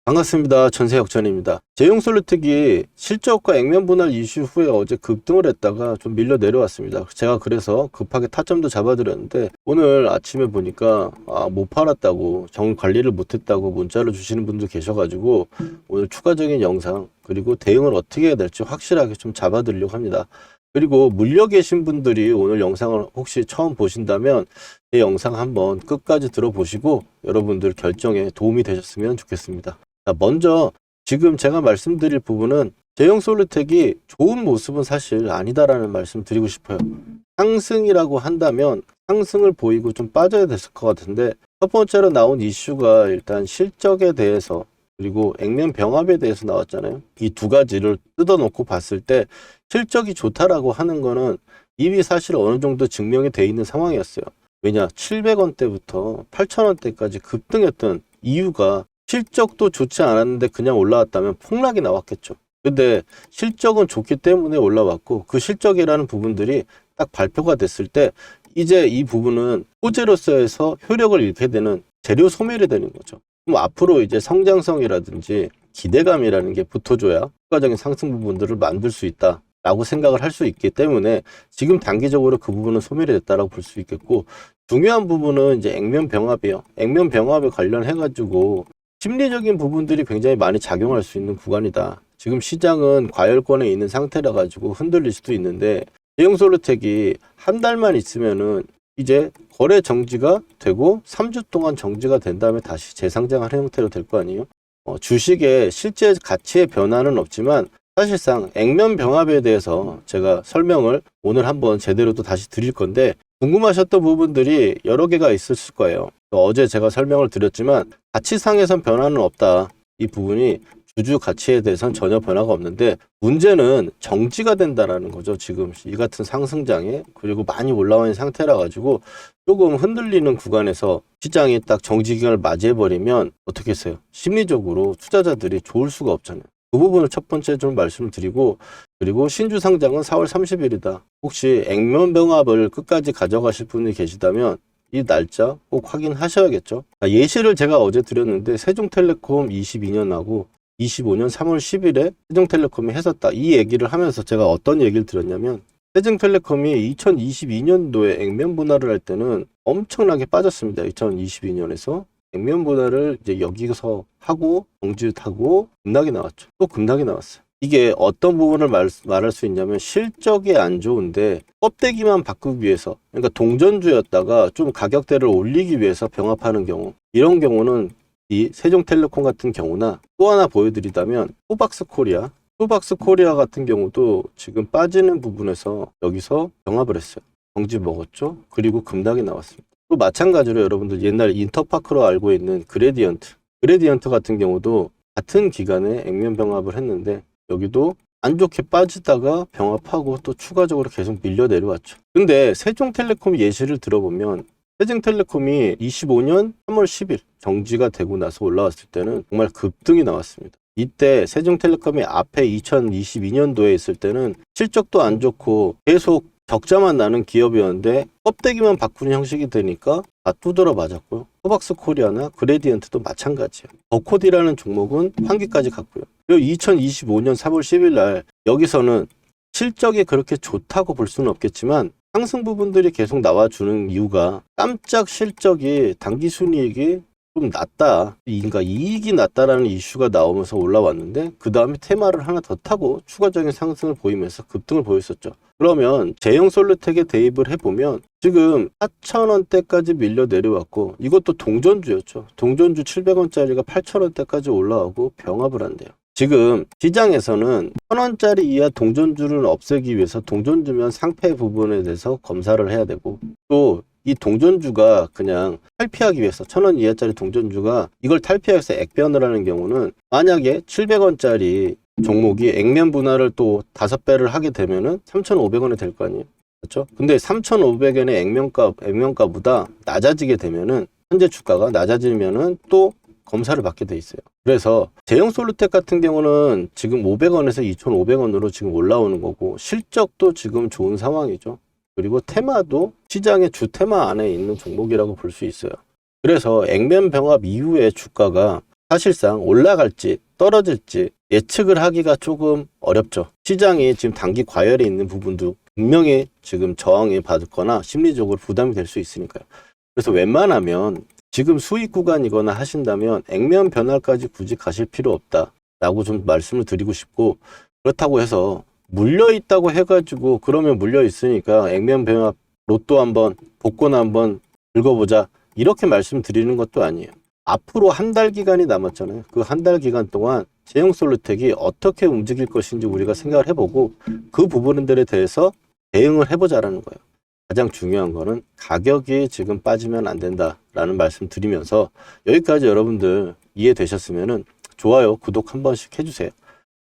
반갑습니다. 전세혁전입니다. 제용솔루텍이 실적과 액면 분할 이슈 후에 어제 급등을 했다가 좀 밀려 내려왔습니다. 제가 그래서 급하게 타점도 잡아드렸는데 오늘 아침에 보니까 못 팔았다고, 정 관리를 못했다고 문자를 주시는 분도 계셔가지고 오늘 추가적인 영상 그리고 대응을 어떻게 해야 될지 확실하게 좀 잡아드리려고 합니다. 그리고 물려 계신 분들이 오늘 영상을 혹시 처음 보신다면 이 영상 한번 끝까지 들어보시고 여러분들 결정에 도움이 되셨으면 좋겠습니다. 자, 먼저 지금 제가 말씀드릴 부분은 제용솔루텍이 좋은 모습은 사실 아니다라는 말씀 드리고 싶어요. 상승이라고 한다면 상승을 보이고 좀 빠져야 됐을 것 같은데, 첫 번째로 나온 이슈가 일단 실적에 대해서 그리고 액면 병합에 대해서 나왔잖아요. 이 두 가지를 뜯어놓고 봤을 때 실적이 좋다라고 하는 거는 이미 사실 어느 정도 증명이 돼 있는 상황이었어요. 왜냐, 700원대부터 8,000원대까지 급등했던 이유가 실적도 좋지 않았는데 그냥 올라왔다면 폭락이 나왔겠죠. 근데 실적은 좋기 때문에 올라왔고, 그 실적이라는 부분들이 딱 발표가 됐을 때 이제 이 부분은 호재로서에서 효력을 잃게 되는 재료 소멸이 되는 거죠. 그럼 앞으로 이제 성장성이라든지 기대감이라는 게 붙어줘야 추가적인 상승 부분들을 만들 수 있다 라고 생각을 할 수 있기 때문에 지금 단기적으로 그 부분은 소멸이 됐다라고 볼 수 있겠고, 중요한 부분은 이제 액면 병합이에요. 액면 병합에 관련해 가지고 심리적인 부분들이 굉장히 많이 작용할 수 있는 구간이다. 지금 시장은 과열권에 있는 상태라 가지고 흔들릴 수도 있는데, 제용솔루텍이 한 달만 있으면은 이제 거래 정지가 되고 3주 동안 정지가 된 다음에 다시 재상장하는 형태로 될 거 아니에요. 주식의 실제 가치의 변화는 없지만 사실상 액면 병합에 대해서 제가 설명을 오늘 한번 제대로 또 다시 드릴 건데, 궁금하셨던 부분들이 여러 개가 있었을 거예요. 어제 제가 설명을 드렸지만 가치상에선 변화는 없다. 이 부분이 주주 가치에 대해서는 전혀 변화가 없는데, 문제는 정지가 된다라는 거죠. 지금 이 같은 상승장에, 그리고 많이 올라와 있는 상태라 가지고 조금 흔들리는 구간에서 시장이 딱 정지 기간을 맞이해버리면 어떻게 했어요? 심리적으로 투자자들이 좋을 수가 없잖아요. 그 부분을 첫 번째 좀 말씀을 드리고, 그리고 신주 상장은 4월 30일이다. 혹시 액면 병합을 끝까지 가져가실 분이 계시다면 이 날짜 꼭 확인하셔야겠죠. 예시를 제가 어제 드렸는데 세종텔레콤 22년하고 25년 3월 10일에 세종텔레콤이 했었다. 이 얘기를 하면서 제가 어떤 얘기를 드렸냐면, 세종텔레콤이 2022년도에 액면 분할을 할 때는 엄청나게 빠졌습니다. 2022년에서 액면 분할을 이제 여기서 하고 정지하고 급락이 나왔죠. 또 급락이 나왔어요. 이게 어떤 부분을 말할 수 있냐면, 실적이 안 좋은데 껍데기만 바꾸기 위해서, 그러니까 동전주였다가 좀 가격대를 올리기 위해서 병합하는 경우, 이런 경우는 이 세종텔레콤 같은 경우나 또 하나 보여드리자면 후박스코리아 같은 경우도 지금 빠지는 부분에서 여기서 병합을 했어요. 정지 먹었죠. 그리고 급락이 나왔습니다. 또 마찬가지로 여러분들 옛날 인터파크로 알고 있는 그레디언트 같은 경우도 같은 기간에 액면 병합을 했는데 여기도 안 좋게 빠지다가 병합하고 또 추가적으로 계속 밀려 내려왔죠. 근데 세종텔레콤 예시를 들어보면, 세종텔레콤이 25년 3월 10일 정지가 되고 나서 올라왔을 때는 정말 급등이 나왔습니다. 이때 세종텔레콤이 앞에 2022년도에 있을 때는 실적도 안 좋고 계속 적자만 나는 기업이었는데 껍데기만 바꾸는 형식이 되니까 다 두드러 맞았고요. 코박스코리아나 그레디언트도 마찬가지예요. 버코디라는 종목은 환기까지 갔고요. 그리고 2025년 3월 10일 날 여기서는 실적이 그렇게 좋다고 볼 수는 없겠지만 상승 부분들이 계속 나와주는 이유가 깜짝 실적이 당기 순이익이 좀 낮다, 그러니까 이익이 낮다라는 이슈가 나오면서 올라왔는데, 그 다음에 테마를 하나 더 타고 추가적인 상승을 보이면서 급등을 보였었죠. 그러면 제용솔루텍에 대입을 해보면 지금 4,000원대까지 밀려 내려왔고, 이것도 동전주였죠. 동전주 700원짜리가 8,000원대까지 올라오고 병합을 한대요. 지금 시장에서는 1,000원짜리 이하 동전주를 없애기 위해서 동전주면 상패 부분에 대해서 검사를 해야 되고, 또 이 동전주가 그냥 탈피하기 위해서 1,000원 이하짜리 동전주가 이걸 탈피하기 위해서 액변을 하는 경우는, 만약에 700원짜리 종목이 액면 분할을 또 5배를 하게 되면은 3,500원이 될 거 아니에요. 그렇죠? 근데 3,500원의 액면가보다 낮아지게 되면은, 현재 주가가 낮아지면은 또 검사를 받게 돼 있어요. 그래서 제용솔루텍 같은 경우는 지금 500원에서 2,500원으로 지금 올라오는 거고, 실적도 지금 좋은 상황이죠. 그리고 테마도 시장의 주 테마 안에 있는 종목이라고 볼 수 있어요. 그래서 액면 병합 이후에 주가가 사실상 올라갈지 떨어질지 예측을 하기가 조금 어렵죠. 시장이 지금 단기 과열에 있는 부분도 분명히 지금 저항이 받거나 심리적으로 부담이 될 수 있으니까요. 그래서 웬만하면 지금 수익 구간이거나 하신다면 액면 변화까지 굳이 가실 필요 없다라고 좀 말씀을 드리고 싶고, 그렇다고 해서 물려 있다고 해가지고 그러면 물려 있으니까 액면 변화 로또 한번 복권 한번 긁어보자 이렇게 말씀드리는 것도 아니에요. 앞으로 한 달 기간이 남았잖아요. 그 한 달 기간 동안 제형솔루텍이 어떻게 움직일 것인지 우리가 생각을 해보고 그 부분들에 대해서 대응을 해보자라는 거예요. 가장 중요한 거는 가격이 지금 빠지면 안 된다라는 말씀 드리면서, 여기까지 여러분들 이해되셨으면은 좋아요, 구독 한 번씩 해주세요.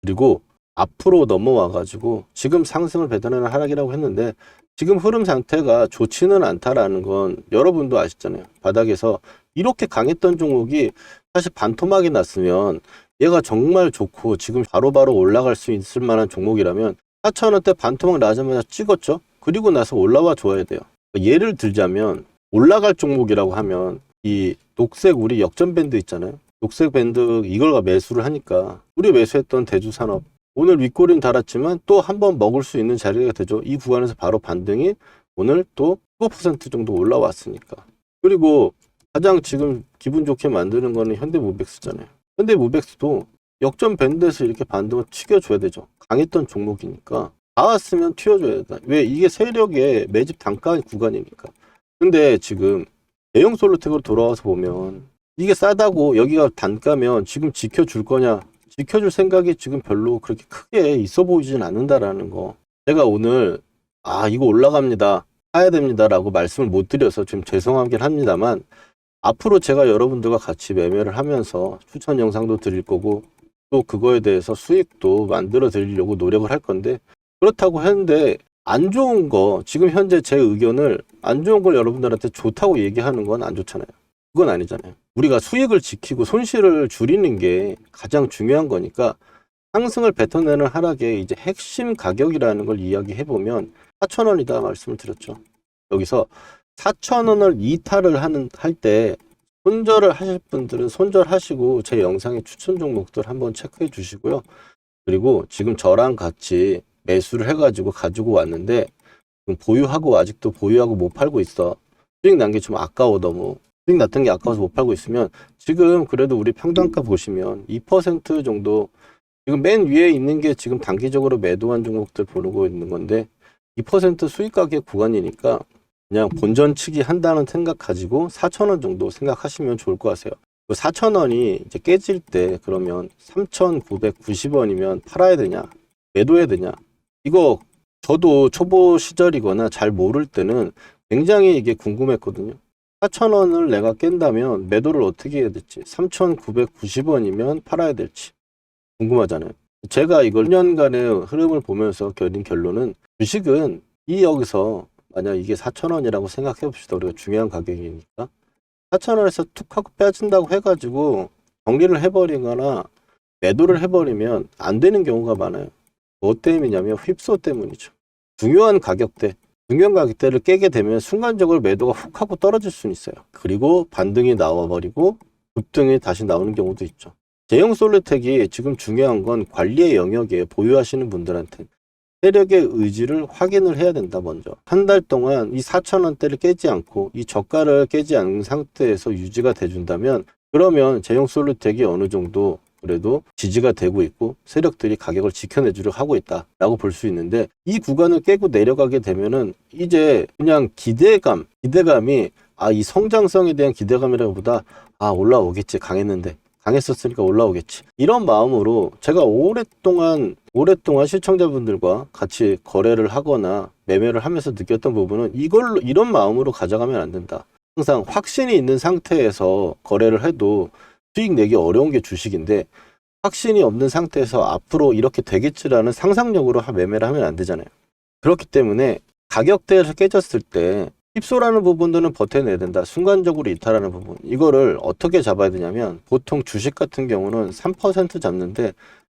그리고 앞으로 넘어와 가지고 지금 상승을 배달하는 하락이라고 했는데 지금 흐름 상태가 좋지는 않다라는 건 여러분도 아시잖아요. 바닥에서 이렇게 강했던 종목이 사실 반토막이 났으면 얘가 정말 좋고 지금 바로바로 올라갈 수 있을 만한 종목이라면 4,000원대 반토막 나자마자 찍었죠. 그리고 나서 올라와 줘야 돼요. 예를 들자면 올라갈 종목이라고 하면 이 녹색 우리 역전 밴드 있잖아요. 녹색 밴드 이걸 매수를 하니까 우리 매수했던 대주산업 오늘 윗꼬리는 달았지만 또 한 번 먹을 수 있는 자리가 되죠. 이 구간에서 바로 반등이 오늘 또 15% 정도 올라왔으니까. 그리고 가장 지금 기분 좋게 만드는 거는 현대모백스잖아요. 현대모백스도 역전 밴드에서 이렇게 반등을 튀겨줘야 되죠. 강했던 종목이니까 나왔으면 튀어줘야 된다. 왜? 이게 세력의 매집 단가 구간이니까. 근데 지금 대형 솔루텍으로 돌아와서 보면 이게 싸다고 여기가 단가면 지금 지켜줄 거냐? 지켜줄 생각이 지금 별로 그렇게 크게 있어 보이진 않는다라는 거. 제가 오늘 이거 올라갑니다, 사야 됩니다 라고 말씀을 못 드려서 좀 죄송하긴 합니다만, 앞으로 제가 여러분들과 같이 매매를 하면서 추천 영상도 드릴 거고 또 그거에 대해서 수익도 만들어 드리려고 노력을 할 건데, 그렇다고 했는데 안 좋은 거, 지금 현재 제 의견을 안 좋은 걸 여러분들한테 좋다고 얘기하는 건 안 좋잖아요. 그건 아니잖아요. 우리가 수익을 지키고 손실을 줄이는 게 가장 중요한 거니까 상승을 뱉어내는 하락의 이제 핵심 가격이라는 걸 이야기해 보면 4,000원이다 말씀을 드렸죠. 여기서 4,000원을 이탈을 할 때 손절을 하실 분들은 손절하시고 제 영상의 추천 종목들 한번 체크해 주시고요. 그리고 지금 저랑 같이 매수를 해가지고 가지고 왔는데 보유하고 아직도 보유하고 못 팔고 있어. 수익 난 게 좀 아까워. 너무 수익 났던 게 아까워서 못 팔고 있으면 지금 그래도 우리 평단가 보시면 2% 정도 지금 맨 위에 있는 게 지금 단기적으로 매도한 종목들 보고 있는 건데 2% 수익 가격 구간이니까 그냥 본전치기 한다는 생각 가지고 4,000원 정도 생각하시면 좋을 것 같아요. 4,000원이 이제 깨질 때 그러면 3,990원이면 팔아야 되냐 매도해야 되냐, 이거 저도 초보 시절이거나 잘 모를 때는 굉장히 이게 궁금했거든요. 4,000원을 내가 깬다면 매도를 어떻게 해야 될지, 3,990원이면 팔아야 될지 궁금하잖아요. 제가 이걸 1년간의 흐름을 보면서 내린 결론은 주식은 여기서 만약 이게 4,000원이라고 생각해 봅시다. 우리가 중요한 가격이니까 4,000원에서 툭 하고 빠진다고 해가지고 정리를 해버리거나 매도를 해버리면 안 되는 경우가 많아요. 뭐 때문이냐면 휩소 때문이죠. 중요한 가격대를 깨게 되면 순간적으로 매도가 훅 하고 떨어질 수는 있어요. 그리고 반등이 나와버리고 급등이 다시 나오는 경우도 있죠. 제형 솔루텍이 지금 중요한 건 관리의 영역에 보유하시는 분들한테 세력의 의지를 확인을 해야 된다. 먼저 한 달 동안 이 4,000원대를 깨지 않고 이 저가를 깨지 않은 상태에서 유지가 돼준다면, 그러면 제형 솔루텍이 어느 정도 그래도 지지가 되고 있고 세력들이 가격을 지켜내주려고 하고 있다라고 볼 수 있는데, 이 구간을 깨고 내려가게 되면은 이제 그냥 기대감이 이 성장성에 대한 기대감이라기보다 올라오겠지, 강했었으니까 올라오겠지, 이런 마음으로 제가 오랫동안 시청자분들과 같이 거래를 하거나 매매를 하면서 느꼈던 부분은 이런 마음으로 가져가면 안 된다. 항상 확신이 있는 상태에서 거래를 해도 수익 내기 어려운 게 주식인데, 확신이 없는 상태에서 앞으로 이렇게 되겠지라는 상상력으로 매매를 하면 안 되잖아요. 그렇기 때문에 가격대에서 깨졌을 때 휩소라는 부분들은 버텨내야 된다. 순간적으로 이탈하는 부분, 이거를 어떻게 잡아야 되냐면, 보통 주식 같은 경우는 3% 잡는데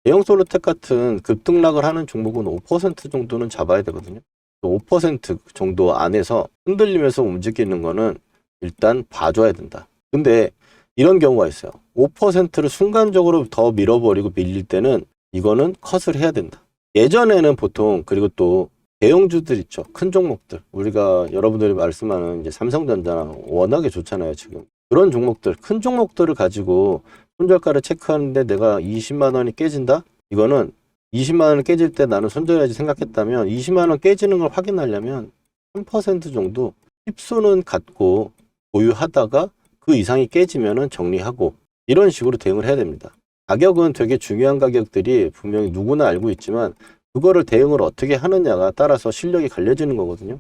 대형 솔루텍 같은 급등락을 하는 종목은 5% 정도는 잡아야 되거든요. 5% 정도 안에서 흔들리면서 움직이는 거는 일단 봐줘야 된다. 근데 이런 경우가 있어요. 5%를 순간적으로 더 밀어버리고 밀릴 때는 이거는 컷을 해야 된다. 예전에는 보통, 그리고 또 대형주들 있죠. 큰 종목들. 우리가 여러분들이 말씀하는 이제 삼성전자나 워낙에 좋잖아요, 지금. 그런 종목들, 큰 종목들을 가지고 손절가를 체크하는데 내가 20만 원이 깨진다? 이거는 20만 원이 깨질 때 나는 손절해야지 생각했다면 20만 원 깨지는 걸 확인하려면 3% 정도 힙소는 갖고 보유하다가 그 이상이 깨지면은 정리하고 이런 식으로 대응을 해야 됩니다. 가격은 되게 중요한 가격들이 분명히 누구나 알고 있지만 그거를 대응을 어떻게 하느냐가 따라서 실력이 갈려지는 거거든요.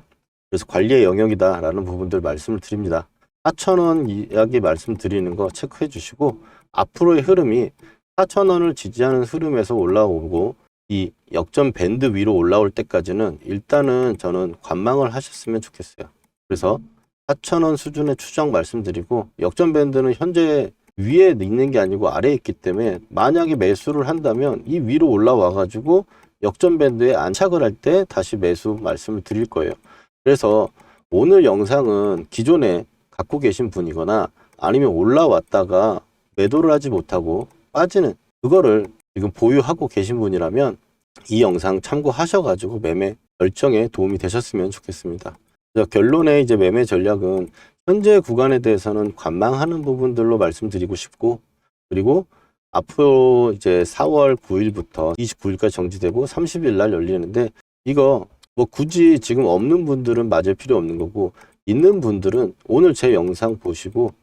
그래서 관리의 영역이다라는 부분들 말씀을 드립니다. 4,000원 이야기 말씀드리는 거 체크해 주시고 앞으로의 흐름이 4,000원을 지지하는 흐름에서 올라오고 이 역전 밴드 위로 올라올 때까지는 일단은 저는 관망을 하셨으면 좋겠어요. 그래서 4,000원 수준의 추정 말씀드리고 역전 밴드는 현재 위에 있는 게 아니고 아래에 있기 때문에 만약에 매수를 한다면 이 위로 올라와 가지고 역전 밴드에 안착을 할 때 다시 매수 말씀을 드릴 거예요. 그래서 오늘 영상은 기존에 갖고 계신 분이거나 아니면 올라왔다가 매도를 하지 못하고 빠지는 그거를 지금 보유하고 계신 분이라면 이 영상 참고하셔가지고 매매 결정에 도움이 되셨으면 좋겠습니다. 그래서 결론의 이제 매매 전략은 현재 구간에 대해서는 관망하는 부분들로 말씀드리고 싶고, 그리고 앞으로 이제 4월 9일부터 29일까지 정지되고 30일 날 열리는데 이거 뭐 굳이 지금 없는 분들은 맞을 필요 없는 거고 있는 분들은 오늘 제 영상 보시고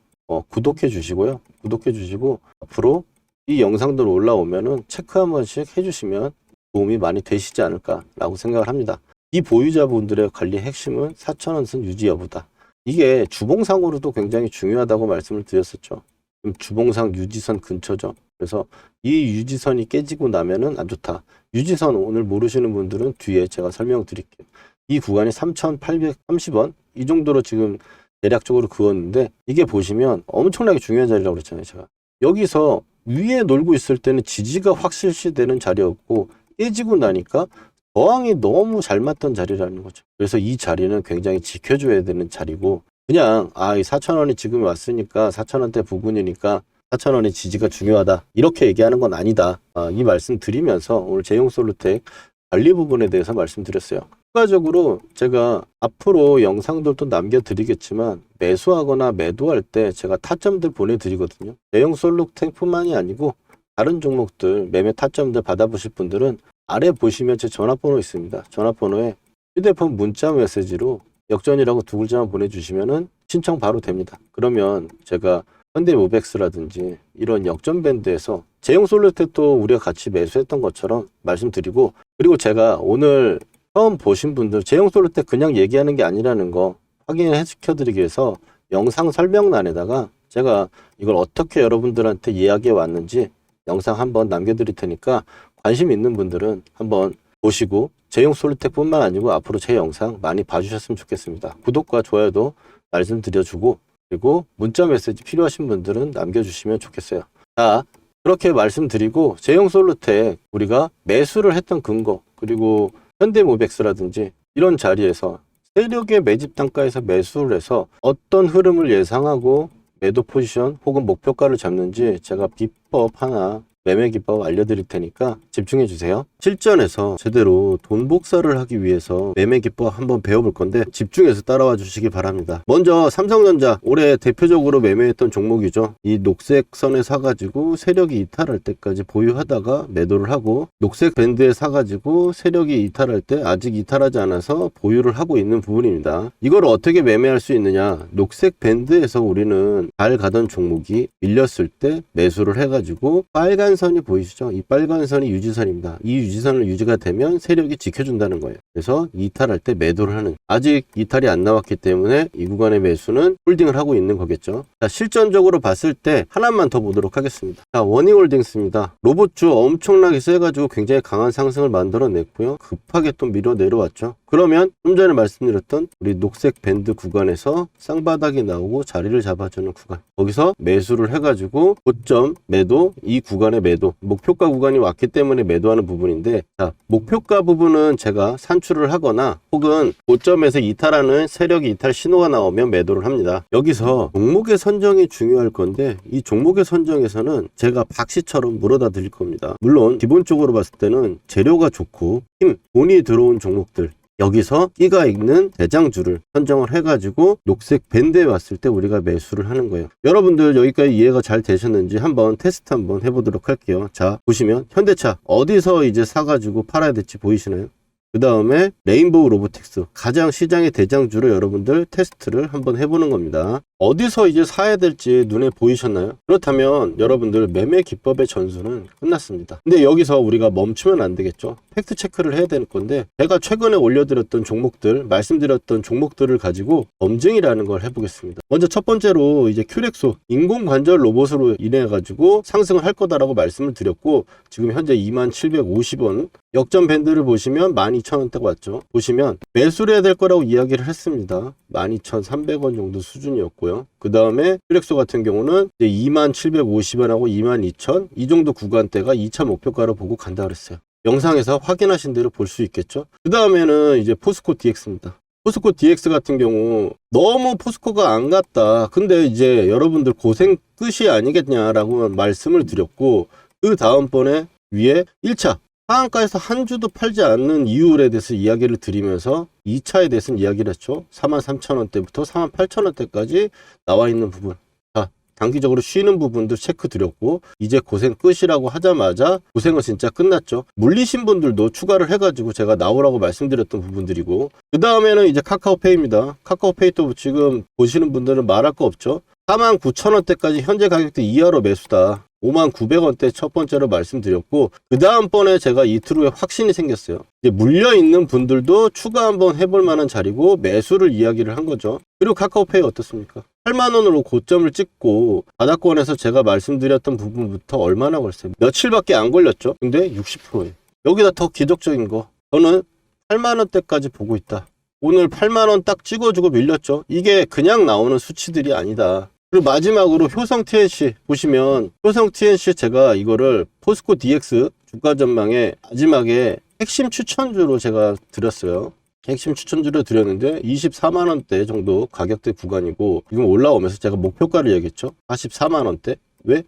구독해 주시고요. 구독해 주시고 앞으로 이 영상들 올라오면은 체크 한 번씩 해주시면 도움이 많이 되시지 않을까라고 생각을 합니다. 이 보유자분들의 관리 핵심은 4,000원 선 유지 여부다. 이게 주봉상으로도 굉장히 중요하다고 말씀을 드렸었죠. 지금 주봉상 유지선 근처죠. 그래서 이 유지선이 깨지고 나면은 안 좋다. 유지선 오늘 모르시는 분들은 뒤에 제가 설명드릴게요. 이 구간이 3,830원 이 정도로 지금 대략적으로 그었는데 이게 보시면 엄청나게 중요한 자리라고 그랬잖아요. 제가 여기서 위에 놀고 있을 때는 지지가 확 실시되는 자리였고 깨지고 나니까 저항이 너무 잘 맞던 자리라는 거죠. 그래서 이 자리는 굉장히 지켜줘야 되는 자리고 그냥 이 4,000원이 지금 왔으니까 4,000원대 부근이니까 4,000원의 지지가 중요하다 이렇게 얘기하는 건 아니다. 이 말씀 드리면서 오늘 제용솔루텍 관리 부분에 대해서 말씀드렸어요. 추가적으로 제가 앞으로 영상들도 남겨드리겠지만 매수하거나 매도할 때 제가 타점들 보내드리거든요. 제용솔루텍뿐만이 아니고 다른 종목들 매매 타점들 받아보실 분들은 아래 보시면 제 전화번호 있습니다. 전화번호에 휴대폰 문자 메시지로 역전이라고 두 글자만 보내주시면은 신청 바로 됩니다. 그러면 제가 현대모백스라든지 이런 역전 밴드에서 제용솔루텍도 우리가 같이 매수했던 것처럼 말씀드리고, 그리고 제가 오늘 처음 보신 분들 제용솔루텍 그냥 얘기하는 게 아니라는 거 확인을 시켜드리기 위해서 영상 설명란에다가 제가 이걸 어떻게 여러분들한테 이야기해 왔는지 영상 한번 남겨드릴 테니까 관심 있는 분들은 한번 보시고 제용솔루텍뿐만 아니고 앞으로 제 영상 많이 봐주셨으면 좋겠습니다. 구독과 좋아요도 말씀드려주고 그리고 문자 메시지 필요하신 분들은 남겨주시면 좋겠어요. 자, 그렇게 말씀드리고 제용솔루텍 우리가 매수를 했던 근거 그리고 현대모백스라든지 이런 자리에서 세력의 매집 단가에서 매수를 해서 어떤 흐름을 예상하고 매도 포지션 혹은 목표가를 잡는지 제가 비법 하나 매매 기법 알려드릴 테니까 집중해 주세요. 실전에서 제대로 돈 복사를 하기 위해서 매매 기법 한번 배워볼 건데 집중해서 따라와 주시기 바랍니다. 먼저 삼성전자 올해 대표적으로 매매했던 종목이죠. 이 녹색 선에 사가지고 세력이 이탈할 때까지 보유하다가 매도를 하고 녹색 밴드에 사가지고 세력이 이탈할 때 아직 이탈하지 않아서 보유를 하고 있는 부분입니다. 이걸 어떻게 매매할 수 있느냐, 녹색 밴드에서 우리는 잘 가던 종목이 밀렸을 때 매수를 해가지고 빨간 선이 보이시죠? 이 빨간 선이 유지선입니다. 이 유지선을 유지가 되면 세력이 지켜준다는 거예요. 그래서 이탈할 때 매도를 하는, 아직 이탈이 안 나왔기 때문에 이 구간의 매수는 홀딩을 하고 있는 거겠죠. 자, 실전적으로 봤을 때 하나만 더 보도록 하겠습니다. 자, 워닝홀딩스입니다. 로봇주 엄청나게 세가지고 굉장히 강한 상승을 만들어냈고요. 급하게 또 밀어 내려왔죠. 그러면 좀 전에 말씀드렸던 우리 녹색 밴드 구간에서 쌍바닥이 나오고 자리를 잡아주는 구간, 거기서 매수를 해가지고 고점 매도, 이 구간의 매도, 목표가 구간이 왔기 때문에 매도하는 부분인데, 자, 목표가 부분은 제가 산출을 하거나 혹은 고점에서 이탈하는 세력이 이탈 신호가 나오면 매도를 합니다. 여기서 종목의 선정이 중요할 건데, 이 종목의 선정에서는 제가 박씨처럼 물어다 드릴 겁니다. 물론 기본적으로 봤을 때는 재료가 좋고 힘, 돈이 들어온 종목들, 여기서 끼가 있는 대장주를 선정을 해가지고 녹색 밴드에 왔을 때 우리가 매수를 하는 거예요. 여러분들 여기까지 이해가 잘 되셨는지 한번 테스트 한번 해보도록 할게요. 자, 보시면 현대차 어디서 이제 사가지고 팔아야 될지 보이시나요? 그 다음에 레인보우 로보틱스, 가장 시장의 대장주로 여러분들 테스트를 한번 해보는 겁니다. 어디서 이제 사야 될지 눈에 보이셨나요? 그렇다면 여러분들 매매 기법의 전수는 끝났습니다. 근데 여기서 우리가 멈추면 안 되겠죠. 팩트 체크를 해야 되는 건데, 제가 최근에 올려드렸던 종목들, 말씀드렸던 종목들을 가지고 검증이라는 걸 해보겠습니다. 먼저 첫 번째로 이제 큐렉소 인공관절 로봇으로 인해 가지고 상승을 할 거다라고 말씀을 드렸고, 지금 현재 2750원 역전 밴드를 보시면 12,000원대가 왔죠. 보시면 매수를 해야 될 거라고 이야기를 했습니다. 12,300원 정도 수준이었고요. 그 다음에 큐렉소 같은 경우는 2750원하고 22,000, 이 정도 구간대가 2차 목표가로 보고 간다 그랬어요. 영상에서 확인하신 대로 볼 수 있겠죠. 그 다음에는 이제 포스코 DX입니다. 포스코 DX 같은 경우 너무 포스코가 안 갔다. 근데 이제 여러분들 고생 끝이 아니겠냐라고 말씀을 드렸고, 그 다음번에 위에 1차 하한가에서 한 주도 팔지 않는 이유에 대해서 이야기를 드리면서 2차에 대해서는 이야기를 했죠. 43,000원대부터 48,000원대까지 나와 있는 부분, 자, 단기적으로 쉬는 부분도 체크 드렸고, 이제 고생 끝이라고 하자마자 고생은 진짜 끝났죠. 물리신 분들도 추가를 해가지고 제가 나오라고 말씀드렸던 부분들이고, 그 다음에는 이제 카카오페이입니다. 카카오페이도 지금 보시는 분들은 말할 거 없죠. 49,000원대까지 현재 가격대 이하로 매수다. 59,000원대 첫 번째로 말씀드렸고, 그 다음번에 제가 이틀 후에 확신이 생겼어요. 이제 물려있는 분들도 추가 한번 해볼 만한 자리고 매수를 이야기를 한 거죠. 그리고 카카오페이 어떻습니까? 8만원으로 고점을 찍고 바닥권에서 제가 말씀드렸던 부분부터 얼마나 걸렸어요? 며칠밖에 안 걸렸죠. 근데 60%예요. 여기다 더 기적적인 거, 저는 8만원대까지 보고 있다. 오늘 8만원 딱 찍어주고 밀렸죠. 이게 그냥 나오는 수치들이 아니다. 그리고 마지막으로 효성 TNC 보시면, 효성 TNC 제가 이거를 포스코 DX 주가 전망에 마지막에 핵심 추천주로 제가 드렸어요. 핵심 추천주로 드렸는데 24만원대 정도 가격대 구간이고, 지금 올라오면서 제가 목표가를 얘기했죠. 44만원대. 왜?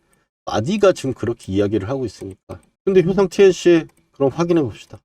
마디가 지금 그렇게 이야기를 하고 있으니까. 근데 효성 TNC 그럼 확인해 봅시다.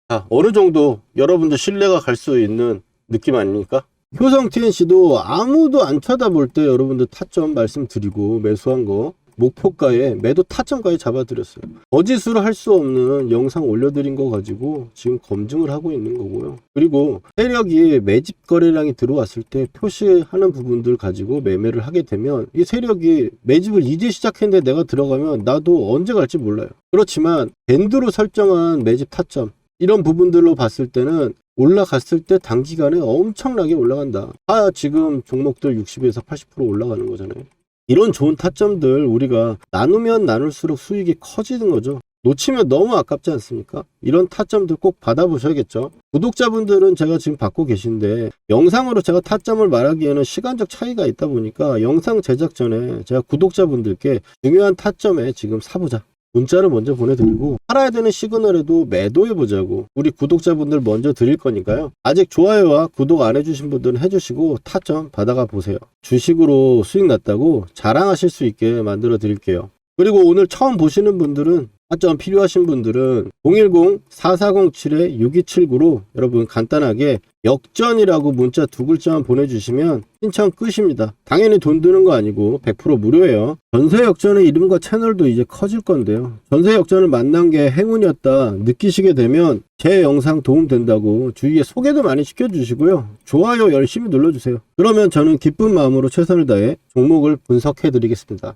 자, 어느 정도 여러분들 신뢰가 갈 수 있는 느낌 아닙니까? 효성 TNC도 아무도 안 쳐다볼 때 여러분들 타점 말씀드리고 매수한 거 목표가에 매도 타점까지 잡아드렸어요. 거짓으로 할 수 없는 영상 올려드린 거 가지고 지금 검증을 하고 있는 거고요. 그리고 세력이 매집 거래량이 들어왔을 때 표시하는 부분들 가지고 매매를 하게 되면, 이 세력이 매집을 이제 시작했는데 내가 들어가면 나도 언제 갈지 몰라요. 그렇지만 밴드로 설정한 매집 타점, 이런 부분들로 봤을 때는 올라갔을 때 단기간에 엄청나게 올라간다. 지금 종목들 60에서 80% 올라가는 거잖아요. 이런 좋은 타점들 우리가 나누면 나눌수록 수익이 커지는 거죠. 놓치면 너무 아깝지 않습니까? 이런 타점들 꼭 받아보셔야겠죠. 구독자분들은 제가 지금 받고 계신데, 영상으로 제가 타점을 말하기에는 시간적 차이가 있다 보니까 영상 제작 전에 제가 구독자분들께 중요한 타점에 지금 사보자, 문자를 먼저 보내드리고, 팔아야 되는 시그널에도 매도해보자고 우리 구독자분들 먼저 드릴 거니까요. 아직 좋아요와 구독 안 해주신 분들은 해주시고 타점 받아가 보세요. 주식으로 수익 났다고 자랑하실 수 있게 만들어 드릴게요. 그리고 오늘 처음 보시는 분들은, 타점 필요하신 분들은 010-4407-6279로 여러분 간단하게 역전이라고 문자 2글자만 보내주시면 신청 끝입니다. 당연히 돈 드는 거 아니고 100% 무료예요. 전세 역전의 이름과 채널도 이제 커질 건데요. 전세 역전을 만난 게 행운이었다 느끼시게 되면 제 영상 도움 된다고 주위에 소개도 많이 시켜주시고요. 좋아요 열심히 눌러주세요. 그러면 저는 기쁜 마음으로 최선을 다해 종목을 분석해 드리겠습니다.